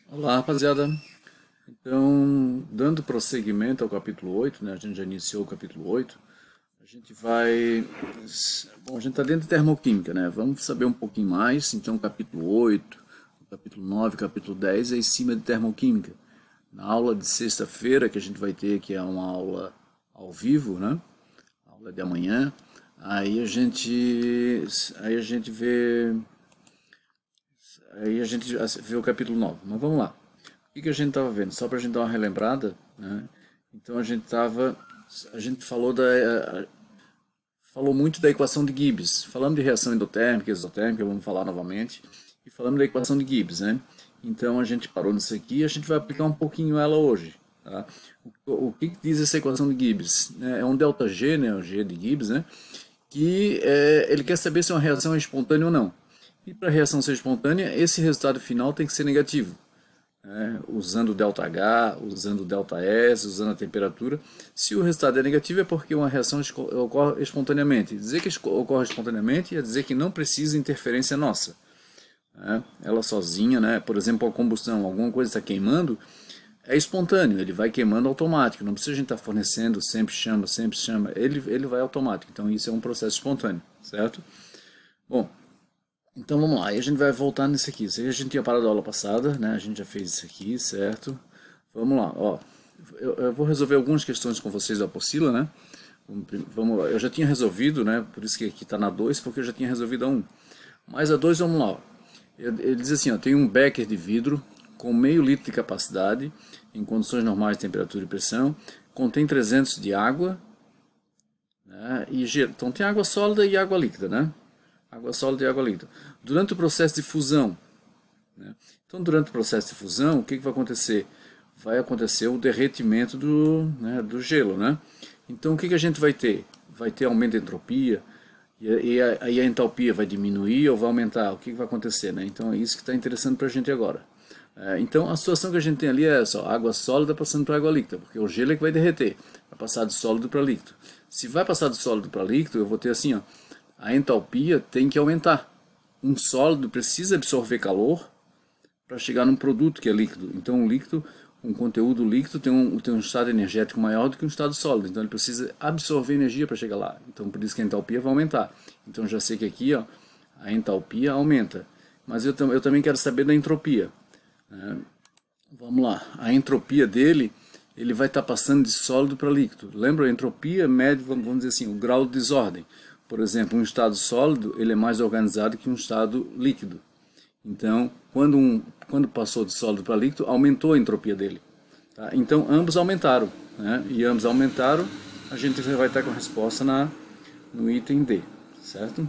Olá, rapaziada. Então, dando prosseguimento ao capítulo 8, né? A gente já iniciou o capítulo 8. A gente vai... Bom, a gente está dentro de termoquímica, né? Vamos saber um pouquinho mais. Então, capítulo 8, capítulo 9, capítulo 10 é em cima de termoquímica. Na aula de sexta-feira, que a gente vai ter, que é uma aula ao vivo, né? Aula de amanhã. Aí a gente vê o capítulo 9. Mas vamos lá. O que a gente estava vendo? Só para a gente dar uma relembrada, né? Então a gente falou muito da equação de Gibbs. Falamos de reação endotérmica, exotérmica, vamos falar novamente. E falamos da equação de Gibbs, né? Então a gente parou nisso aqui e a gente vai aplicar um pouquinho ela hoje. Tá? O que diz essa equação de Gibbs? É um ΔG, né? O G de Gibbs, né? Que ele quer saber se uma reação é espontânea ou não. E para a reação ser espontânea, esse resultado final tem que ser negativo, né? Usando ΔH, usando ΔS, usando a temperatura. Se o resultado é negativo é porque uma reação ocorre espontaneamente. Dizer que ocorre espontaneamente é dizer que não precisa interferência nossa, né? Ela sozinha, né? Por exemplo, a combustão, alguma coisa está queimando, é espontâneo, ele vai queimando automático, não precisa a gente estar fornecendo, sempre chama, ele vai automático. Então isso é um processo espontâneo, certo? Bom, então vamos lá, aí a gente vai voltar nisso aqui. Isso aí a gente tinha parado a aula passada, né? A gente já fez isso aqui, certo? Vamos lá, ó. Eu vou resolver algumas questões com vocês da apostila, né? Vamos lá. Eu já tinha resolvido, né? Por isso que aqui está na 2, porque eu já tinha resolvido a 1. Mas a 2, vamos lá, ó. Ele diz assim, ó, tem um becker de vidro com meio litro de capacidade, em condições normais de temperatura e pressão, contém 300 de água, né? E gelo. Então tem água sólida e água líquida, né? Água sólida e água líquida. Durante o processo de fusão, né? Então, durante o processo de fusão, o que vai acontecer? Vai acontecer o derretimento do gelo, né? Então, o que a gente vai ter? Vai ter aumento de entropia, e a entalpia vai diminuir ou vai aumentar? O que vai acontecer, né? Então, é isso que está interessante para a gente agora. Então, a situação que a gente tem ali é só água sólida passando para água líquida, porque o gelo é que vai derreter, vai passar de sólido para líquido. Se vai passar de sólido para líquido, eu vou ter assim, ó, a entalpia tem que aumentar. Um sólido precisa absorver calor para chegar num produto que é líquido. Então, um conteúdo líquido tem um estado energético maior do que um estado sólido. Então, ele precisa absorver energia para chegar lá. Então, por isso que a entalpia vai aumentar. Então, já sei que aqui, ó, a entalpia aumenta. Mas eu também quero saber da entropia, né? Vamos lá. A entropia dele, ele vai estar passando de sólido para líquido. Lembra? A entropia mede, vamos dizer assim, o grau de desordem. Por exemplo, um estado sólido, ele é mais organizado que um estado líquido. Então, quando passou de sólido para líquido, aumentou a entropia dele. Tá? Então, ambos aumentaram, né? E ambos aumentaram, a gente vai estar com a resposta no item D, certo?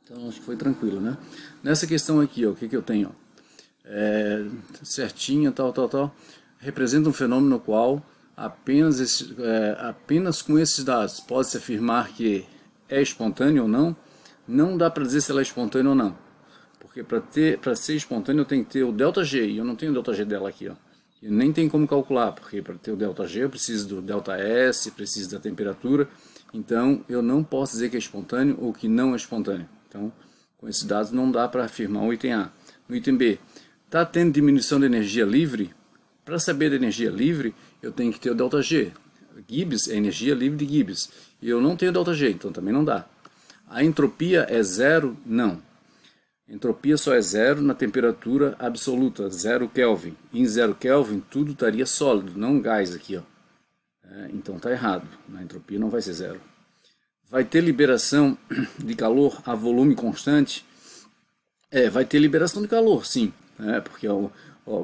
Então, acho que foi tranquilo, né? Nessa questão aqui, ó, o que eu tenho? Ó? Certinha, tal. Representa um fenômeno no qual apenas com esses dados pode-se afirmar que é espontâneo ou não. Não dá para dizer se ela é espontânea ou não. Porque para ser espontâneo eu tenho que ter o ΔG, e eu não tenho o ΔG dela aqui, ó. E nem tem como calcular, porque para ter o ΔG eu preciso do ΔS, preciso da temperatura. Então eu não posso dizer que é espontâneo ou que não é espontâneo. Então, com esses dados não dá para afirmar o item A. No item B, está tendo diminuição de energia livre? Para saber da energia livre, eu tenho que ter o ΔG. Gibbs é energia livre de Gibbs. E eu não tenho ΔG, então também não dá. A entropia é zero? Não. Entropia só é zero na temperatura absoluta, 0 Kelvin. Em 0 Kelvin tudo estaria sólido, não gás aqui, ó. Então está errado, a entropia não vai ser zero. Vai ter liberação de calor a volume constante? Vai ter liberação de calor, sim. Porque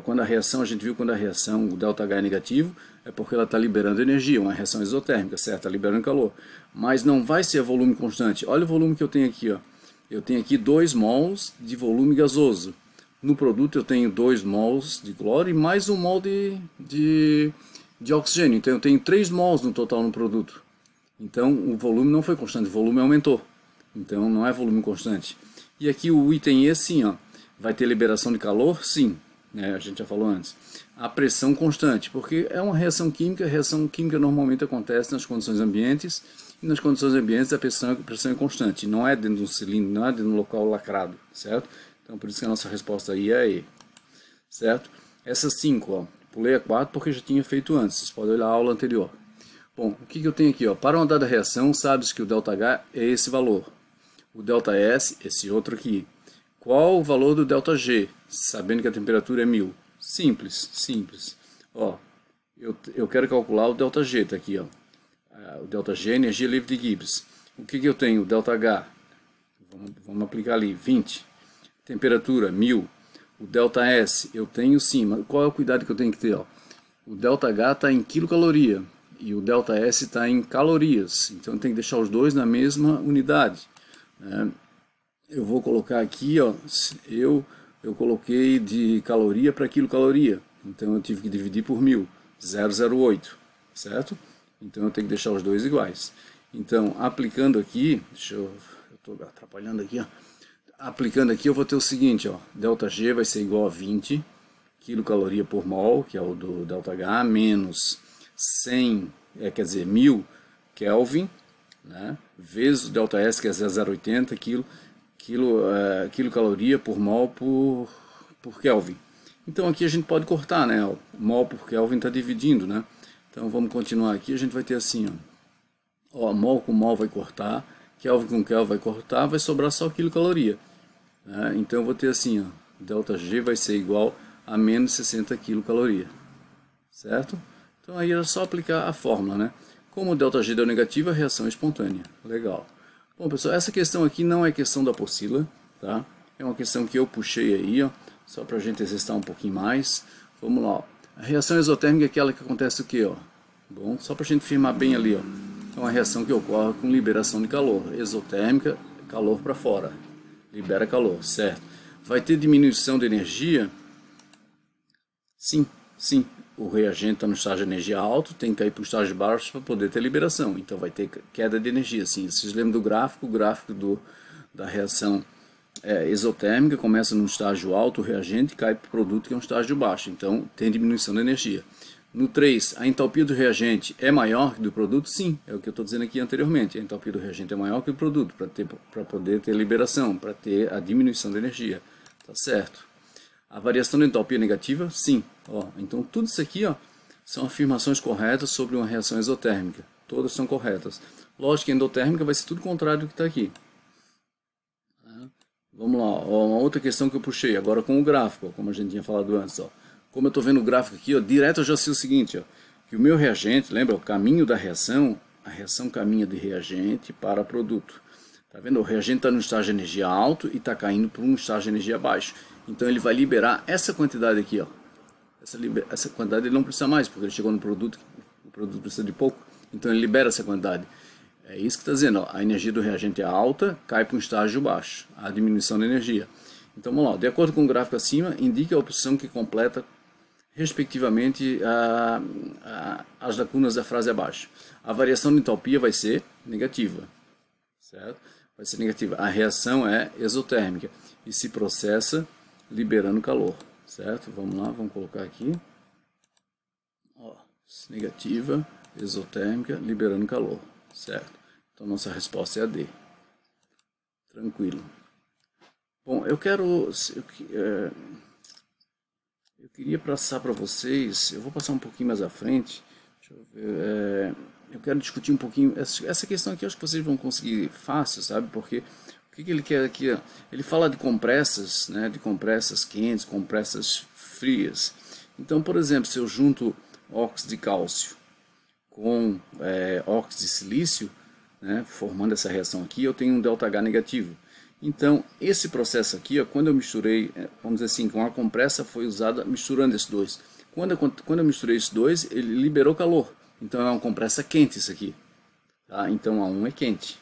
quando a reação, a gente viu quando a reação, o ΔH é negativo, é porque ela está liberando energia, uma reação exotérmica, certo? Está liberando calor. Mas não vai ser volume constante. Olha o volume que eu tenho aqui, ó. Eu tenho aqui 2 mols de volume gasoso. No produto eu tenho 2 mols de cloro e mais 1 mol de oxigênio. Então eu tenho 3 mols no total no produto. Então o volume não foi constante, o volume aumentou. Então não é volume constante. E aqui o item E, sim, ó, vai ter liberação de calor? Sim, a gente já falou antes. A pressão constante, porque é uma reação química. A reação química normalmente acontece nas condições ambientes, e nas condições ambientes a pressão é constante, não é dentro de um cilindro, não é dentro de um local lacrado, certo? Então por isso que a nossa resposta aí é E. certo? Essa 5, ó, pulei a 4 porque já tinha feito antes, vocês podem olhar a aula anterior. Bom, o que eu tenho aqui? Ó? Para uma dada reação, sabe-se que o ΔH é esse valor. O ΔS, esse outro aqui. Qual o valor do ΔG? Sabendo que a temperatura é 1000. Simples, simples. Ó, eu quero calcular o ΔG, tá aqui, ó. O ΔG é energia livre de Gibbs. O que eu tenho? O ΔH, vamos aplicar ali, 20. Temperatura, 1000. O ΔS, eu tenho sim, mas qual é o cuidado que eu tenho que ter? Ó? O ΔH está em quilocaloria e o ΔS está em calorias. Então eu tenho que deixar os dois na mesma unidade. Né? Eu vou colocar aqui, ó, eu coloquei de caloria para quilocaloria. Então eu tive que dividir por 1000, 0,08, certo? Então eu tenho que deixar os dois iguais. Então aplicando aqui, eu estou atrapalhando aqui, ó. Aplicando aqui eu vou ter o seguinte, ó, ΔG vai ser igual a 20 quilocaloria por mol, que é o do ΔH, menos 100, quer dizer, 1000 Kelvin, né, vezes o ΔS, que é 0,80 quilocaloria por mol por Kelvin. Então aqui a gente pode cortar, né, ó, mol por Kelvin está dividindo, né, então vamos continuar aqui, a gente vai ter assim, ó, mol com mol vai cortar, Kelvin com Kelvin vai cortar, vai sobrar só quilocaloria. Então eu vou ter assim, ó, ΔG vai ser igual a menos 60 quilocaloria, certo? Então aí é só aplicar a fórmula, né? Como o ΔG deu negativo, a reação é espontânea. Legal. Bom, pessoal, essa questão aqui não é questão da apostila, tá? É uma questão que eu puxei aí, ó, só para a gente exercitar um pouquinho mais. Vamos lá, ó. A reação exotérmica é aquela que acontece o quê, ó? Bom, só para a gente firmar bem ali, ó. É uma reação que ocorre com liberação de calor. Exotérmica, calor para fora. Libera calor, certo? Vai ter diminuição de energia? Sim, sim. O reagente está no estágio de energia alto, tem que cair para o estágio baixo para poder ter liberação. Então vai ter queda de energia, sim. Vocês lembram do gráfico? O gráfico da reação exotérmica começa no estágio alto, o reagente cai para o produto que é um estágio baixo. Então tem diminuição de energia. No 3, a entalpia do reagente é maior que do produto? Sim, é o que eu estou dizendo aqui anteriormente. A entalpia do reagente é maior que o produto, para poder ter liberação, para ter a diminuição de energia. Tá certo? A variação de entalpia negativa? Sim. Ó, então tudo isso aqui, ó, são afirmações corretas sobre uma reação exotérmica. Todas são corretas. Lógico que a endotérmica vai ser tudo contrário do que está aqui. Vamos lá, ó, uma outra questão que eu puxei, agora com o gráfico, ó, como a gente tinha falado antes, ó. Como eu estou vendo o gráfico aqui, ó, direto eu já sei o seguinte, ó, que o meu reagente, lembra, o caminho da reação, a reação caminha de reagente para produto. Tá vendo? O reagente está no estágio de energia alto e está caindo para um estágio de energia baixo. Então ele vai liberar essa quantidade aqui, ó. Essa quantidade ele não precisa mais, porque ele chegou no produto, o produto precisa de pouco. Então ele libera essa quantidade. É isso que está dizendo, ó, a energia do reagente é alta, cai para um estágio baixo, a diminuição da energia. Então vamos lá, de acordo com o gráfico acima, indique a opção que completa respectivamente as lacunas da frase abaixo. A variação de entalpia vai ser negativa, certo? Vai ser negativa. A reação é exotérmica e se processa liberando calor, certo? Vamos lá, vamos colocar aqui. Ó, negativa, exotérmica, liberando calor, certo? Então nossa resposta é a D. Tranquilo. Bom, eu queria passar para vocês, eu vou passar um pouquinho mais à frente, deixa eu ver, eu quero discutir um pouquinho, essa questão aqui eu acho que vocês vão conseguir fácil, sabe, porque o que ele quer aqui, ele fala de compressas, né, de compressas quentes, compressas frias. Então, por exemplo, se eu junto óxido de cálcio com óxido de silício, né, formando essa reação aqui, eu tenho um ΔH negativo. Então, esse processo aqui, ó, quando eu misturei, vamos dizer assim, com a compressa foi usada misturando esses dois. Quando eu misturei esses dois, ele liberou calor. Então, é uma compressa quente isso aqui. Tá? Então, a 1 é quente.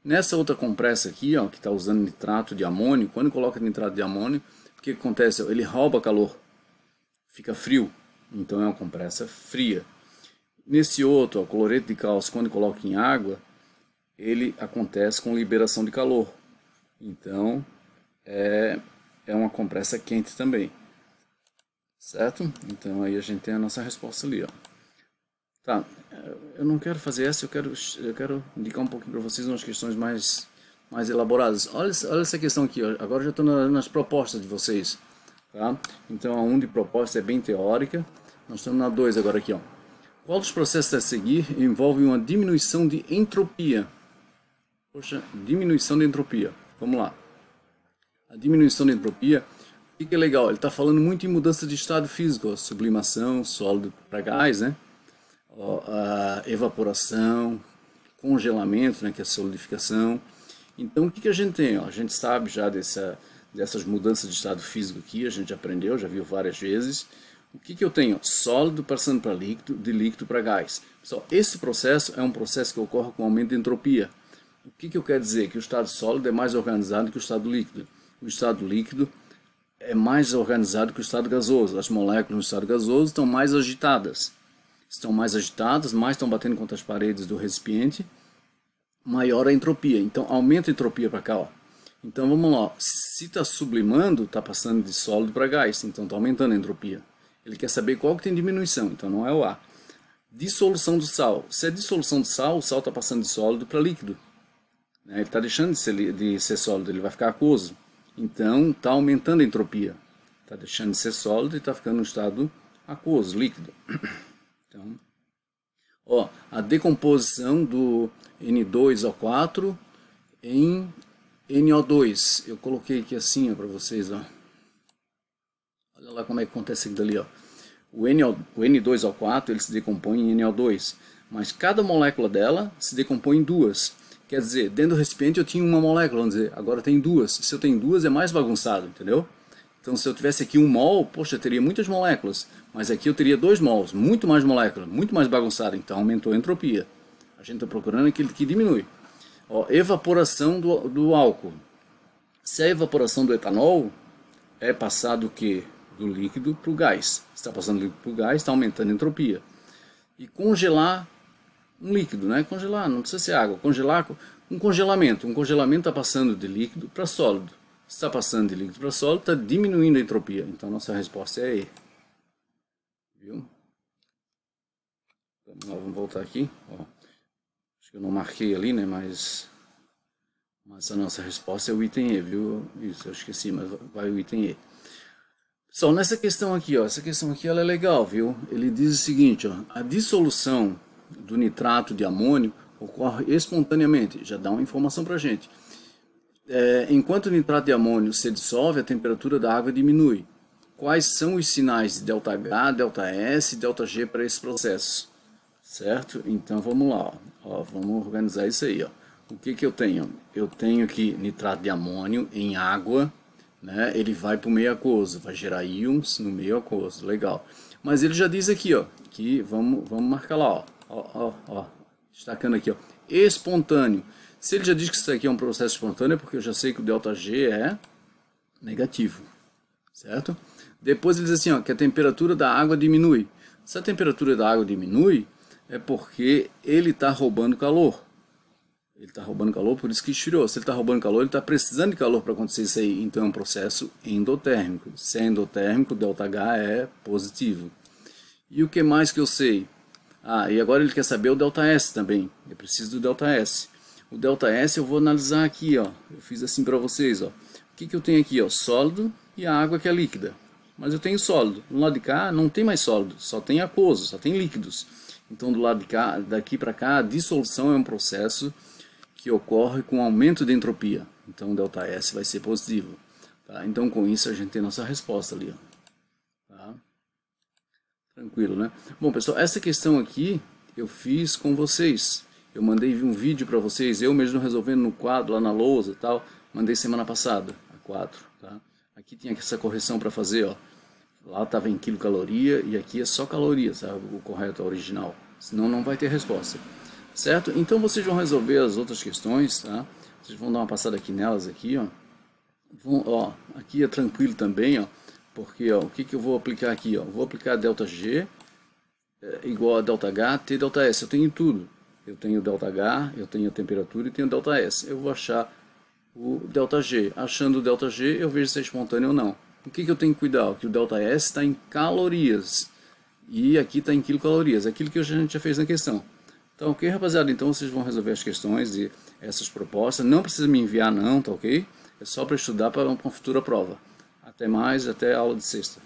Nessa outra compressa aqui, ó, que está usando nitrato de amônio, quando coloca nitrato de amônio, o que acontece? Ele rouba calor. Fica frio. Então, é uma compressa fria. Nesse outro, ó, cloreto de cálcio, quando coloca em água, ele acontece com liberação de calor. Então, é uma compressa quente também. Certo? Então, aí a gente tem a nossa resposta ali, ó. Tá, eu não quero fazer essa, eu quero indicar um pouquinho para vocês umas questões mais elaboradas. Olha essa questão aqui, ó. Agora eu já estou nas propostas de vocês. tá? Então a 1 de propósito é bem teórica. Nós estamos na 2 agora aqui, ó. Qual dos processos a seguir envolve uma diminuição de entropia? Poxa, diminuição de entropia. Vamos lá. A diminuição de entropia, o que é legal? Ele está falando muito em mudança de estado físico, ó, sublimação, sólido para gás, né? Ó, a evaporação, congelamento, né, que é a solidificação. Então, o que a gente tem? Ó? A gente sabe já dessas mudanças de estado físico aqui, a gente aprendeu, já viu várias vezes. O que eu tenho? Sólido passando para líquido, de líquido para gás. Pessoal, esse processo é um processo que ocorre com aumento de entropia. O que eu quero dizer? Que o estado sólido é mais organizado que o estado líquido. O estado líquido é mais organizado que o estado gasoso. As moléculas no estado gasoso estão mais agitadas. Estão mais agitadas, mais estão batendo contra as paredes do recipiente, maior a entropia. Então aumenta a entropia para cá, ó. Então vamos lá. Se está sublimando, está passando de sólido para gás. Então está aumentando a entropia. Ele quer saber qual que tem diminuição, então não é o A. Dissolução do sal. Se é dissolução do sal, o sal está passando de sólido para líquido. Ele está deixando de ser sólido, ele vai ficar aquoso. Então está aumentando a entropia. Está deixando de ser sólido e está ficando no estado aquoso, líquido. Então, ó, a decomposição do N2O4 em NO2. Eu coloquei aqui assim para vocês, ó. Olha lá como é que acontece aquilo ali, ó. O N2O4 ele se decompõe em NO2, mas cada molécula dela se decompõe em duas. Quer dizer, dentro do recipiente eu tinha uma molécula, vamos dizer, agora tem duas. Se eu tenho duas é mais bagunçado, entendeu? Então se eu tivesse aqui 1 mol, poxa, eu teria muitas moléculas, mas aqui eu teria 2 mols, muito mais molécula, muito mais bagunçado, então aumentou a entropia. A gente está procurando aquele que diminui. Ó, evaporação do álcool. Se a evaporação do etanol é passar do que? Do líquido para o gás. Se está passando do líquido para o gás, está aumentando a entropia. E congelar um líquido, né? Congelar, não precisa ser água. Congelar, um congelamento. Um congelamento está passando de líquido para sólido. Se está passando de líquido para sólido, está diminuindo a entropia. Então, nossa resposta é E. Viu? Vamos voltar aqui. Ó. Acho que eu não marquei ali, né? Mas a nossa resposta é o item E, viu? Isso, eu esqueci, mas vai o item E. Só nessa questão aqui, ó, essa questão aqui ela é legal, viu? Ele diz o seguinte, ó, a dissolução do nitrato de amônio ocorre espontaneamente, já dá uma informação pra gente. Enquanto o nitrato de amônio se dissolve, a temperatura da água diminui. Quais são os sinais de ΔH, ΔS e ΔG para esse processo? Certo? Então vamos lá, ó, vamos organizar isso aí, ó. O que eu tenho? Eu tenho aqui nitrato de amônio em água, né? Ele vai para o meio aquoso, vai gerar íons no meio aquoso, legal. Mas ele já diz aqui, ó, que vamos marcar lá, ó, destacando aqui, ó, espontâneo. Se ele já diz que isso aqui é um processo espontâneo, é porque eu já sei que o ΔG é negativo, certo? Depois ele diz assim, ó, que a temperatura da água diminui. Se a temperatura da água diminui, é porque ele está roubando calor. Ele está roubando calor, por isso que esfriou. Se ele está roubando calor, ele está precisando de calor para acontecer isso aí. Então é um processo endotérmico. Se é endotérmico, ΔH é positivo. E o que mais que eu sei? Ah, e agora ele quer saber o ΔS também. Eu preciso do ΔS. O ΔS eu vou analisar aqui, ó. Eu fiz assim para vocês, ó. O que eu tenho aqui, ó? Sólido e a água que é líquida. Mas eu tenho sólido. Do lado de cá não tem mais sólido, só tem aquoso, só tem líquidos. Então do lado de cá, daqui para cá, a dissolução é um processo que ocorre com aumento de entropia. Então o ΔS vai ser positivo. Tá? Então com isso a gente tem nossa resposta ali. Ó. Tá? Tranquilo, né? Bom pessoal, essa questão aqui eu fiz com vocês. Eu mandei um vídeo para vocês, eu mesmo resolvendo no quadro, lá na lousa e tal. Mandei semana passada, a 4. Tá? Aqui tinha essa correção para fazer, ó. Lá estava em quilocaloria e aqui é só caloria, sabe? O correto, o original. Senão não vai ter resposta. Certo? Então vocês vão resolver as outras questões, tá? Vocês vão dar uma passada aqui nelas, aqui, ó. Ó, aqui é tranquilo também, ó. Porque, ó, o que eu vou aplicar aqui, ó? Vou aplicar ΔG igual a ΔH, T, ΔS. Eu tenho tudo. Eu tenho ΔH, eu tenho a temperatura e tenho ΔS. Eu vou achar o ΔG. Achando o ΔG, eu vejo se é espontâneo ou não. O que eu tenho que cuidar? Que o ΔS está em calorias. E aqui está em quilocalorias. Aquilo que a gente já fez na questão. Então, ok, rapaziada? Então vocês vão resolver as questões e essas propostas. Não precisa me enviar não, tá ok? É só para estudar para uma futura prova. Até mais, até a aula de sexta.